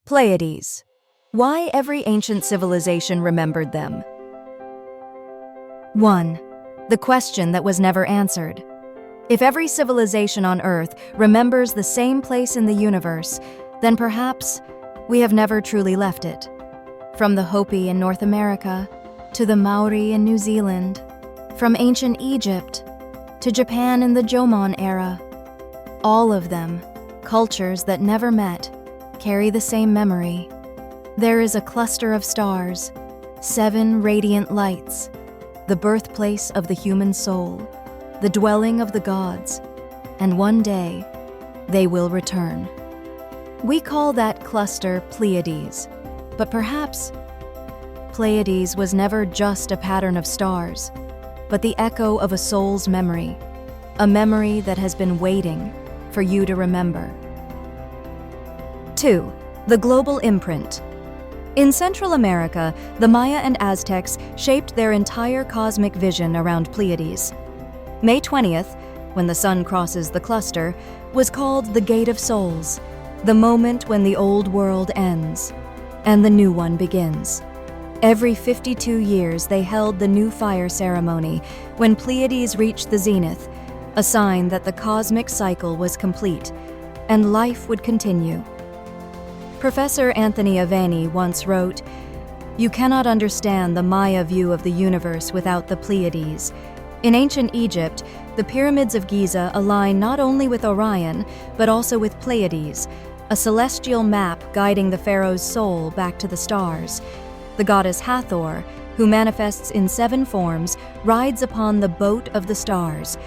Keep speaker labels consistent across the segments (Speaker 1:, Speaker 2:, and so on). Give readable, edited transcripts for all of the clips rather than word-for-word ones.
Speaker 1: Pleiades. Why every ancient civilization remembered them. 1. The question that was never answered. If every civilization on Earth remembers the same place in the universe, then perhaps we have never truly left it. From the Hopi in North America to the Maori in New Zealand, from ancient Egypt to Japan in the Jomon era, all of them, cultures that never met, carry the same memory. There is a cluster of stars, 7 radiant lights, the birthplace of the human soul, the dwelling of the gods, and one day they will return. We call that cluster Pleiades, but perhaps Pleiades was never just a pattern of stars, but the echo of a soul's memory, a memory that has been waiting for you to remember. 2. The global imprint. In Central America, the Maya and Aztecs shaped their entire cosmic vision around Pleiades. May 20th, when the sun crosses the cluster, was called the Gate of Souls, the moment when the old world ends and the new one begins. Every 52 years they held the new fire ceremony when Pleiades reached the zenith, a sign that the cosmic cycle was complete and life would continue. Professor Anthony Aveni once wrote, "You cannot understand the Maya view of the universe without the Pleiades. In ancient Egypt, the pyramids of Giza align not only with Orion, but also with Pleiades, a celestial map guiding the pharaoh's soul back to the stars. The goddess Hathor, who manifests in 7 forms, rides upon the boat of the stars,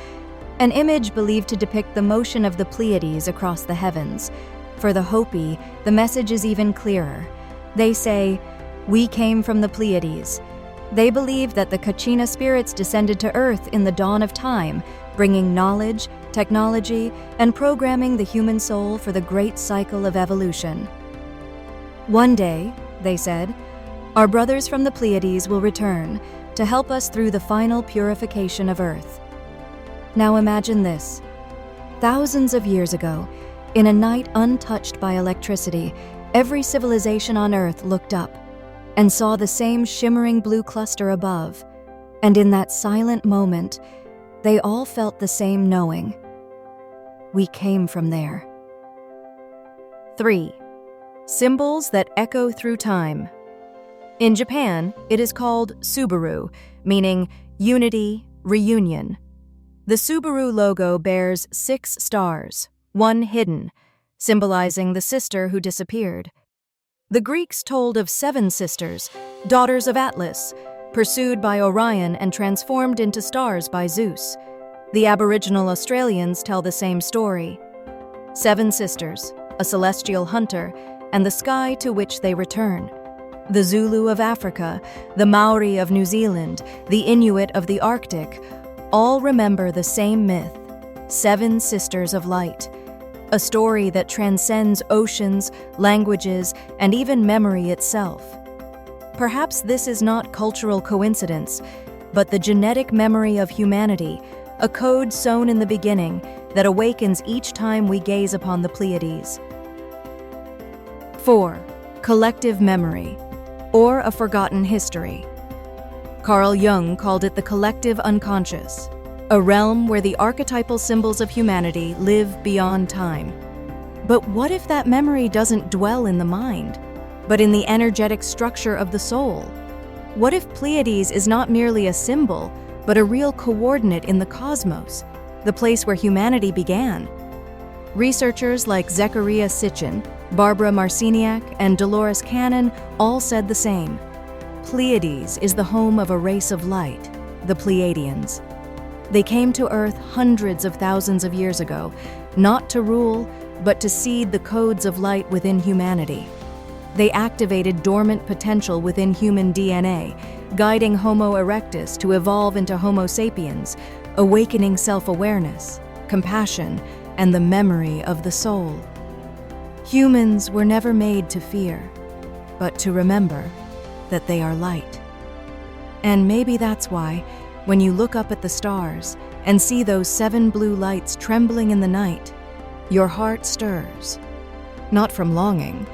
Speaker 1: an image believed to depict the motion of the Pleiades across the heavens. For the Hopi, the message is even clearer. They say, 'We came from the Pleiades.' They believe that the Kachina spirits descended to Earth in the dawn of time, bringing knowledge, technology, and programming the human soul for the great cycle of evolution. One day, they said, our brothers from the Pleiades will return to help us through the final purification of Earth." Now imagine this. Thousands of years ago, in a night untouched by electricity, every civilization on Earth looked up and saw the same shimmering blue cluster above, and in that silent moment, they all felt the same knowing. We came from there. 3. Symbols that echo through time. In Japan, it is called Subaru, meaning unity, reunion. The Subaru logo bears 6 stars, 1 hidden, symbolizing the sister who disappeared. The Greeks told of 7 sisters, daughters of Atlas, pursued by Orion and transformed into stars by Zeus. The Aboriginal Australians tell the same story. 7 sisters, a celestial hunter, and the sky to which they return. The Zulu of Africa, the Maori of New Zealand, the Inuit of the Arctic, all remember the same myth, 7 sisters of light, a story that transcends oceans, languages, and even memory itself. Perhaps this is not cultural coincidence, but the genetic memory of humanity, a code sown in the beginning that awakens each time we gaze upon the Pleiades. 4. Collective memory, or a forgotten history. Carl Jung called it the collective unconscious, a realm where the archetypal symbols of humanity live beyond time. But what if that memory doesn't dwell in the mind, but in the energetic structure of the soul? What if Pleiades is not merely a symbol, but a real coordinate in the cosmos, the place where humanity began? Researchers like Zecharia Sitchin, Barbara Marciniak, and Dolores Cannon all said the same. Pleiades is the home of a race of light, the Pleiadians. They came to Earth hundreds of thousands of years ago, not to rule, but to seed the codes of light within humanity. They activated dormant potential within human DNA, guiding Homo erectus to evolve into Homo sapiens, awakening self-awareness, compassion, and the memory of the soul. Humans were never made to fear, but to remember that they are light. And maybe that's why, when you look up at the stars and see those 7 blue lights trembling in the night, your heart stirs, not from longing,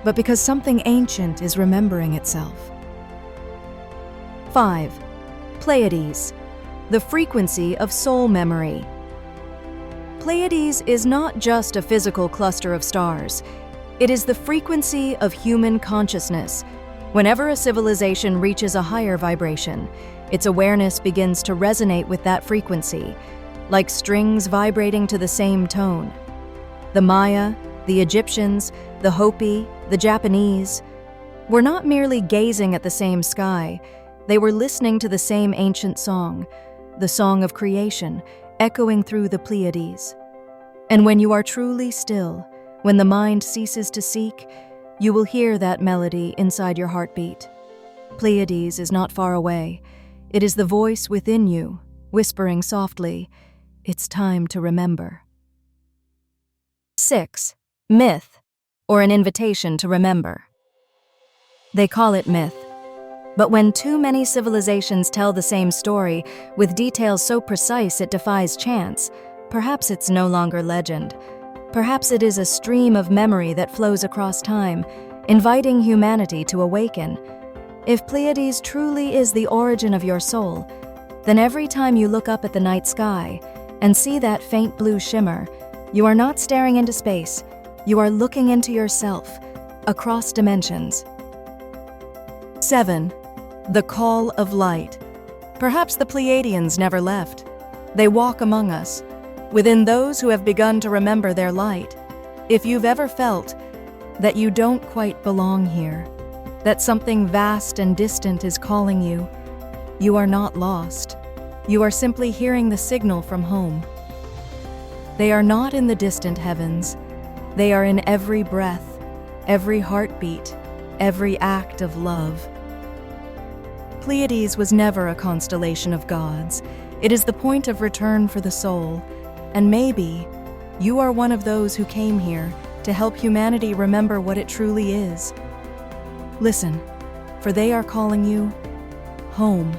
Speaker 1: but because something ancient is remembering itself. 5. Pleiades, the frequency of soul memory. Pleiades is not just a physical cluster of stars. It is the frequency of human consciousness. Whenever a civilization reaches a higher vibration, its awareness begins to resonate with that frequency, like strings vibrating to the same tone. The Maya, the Egyptians, the Hopi, the Japanese were not merely gazing at the same sky, they were listening to the same ancient song, the song of creation, echoing through the Pleiades. And when you are truly still, when the mind ceases to seek, you will hear that melody inside your heartbeat. Pleiades is not far away. It is the voice within you, whispering softly, "It's time to remember." 6. Myth, or an invitation to remember. They call it myth. But when too many civilizations tell the same story, with details so precise it defies chance, perhaps it's no longer legend. Perhaps it is a stream of memory that flows across time, inviting humanity to awaken. If Pleiades truly is the origin of your soul, then every time you look up at the night sky and see that faint blue shimmer, you are not staring into space, you are looking into yourself, across dimensions. 7. The call of light. Perhaps the Pleiadians never left. They walk among us, within those who have begun to remember their light. If you've ever felt that you don't quite belong here, that something vast and distant is calling you, you are not lost. You are simply hearing the signal from home. They are not in the distant heavens. They are in every breath, every heartbeat, every act of love. Pleiades was never a constellation of gods. It is the point of return for the soul, and maybe you are one of those who came here to help humanity remember what it truly is. Listen, for they are calling you home.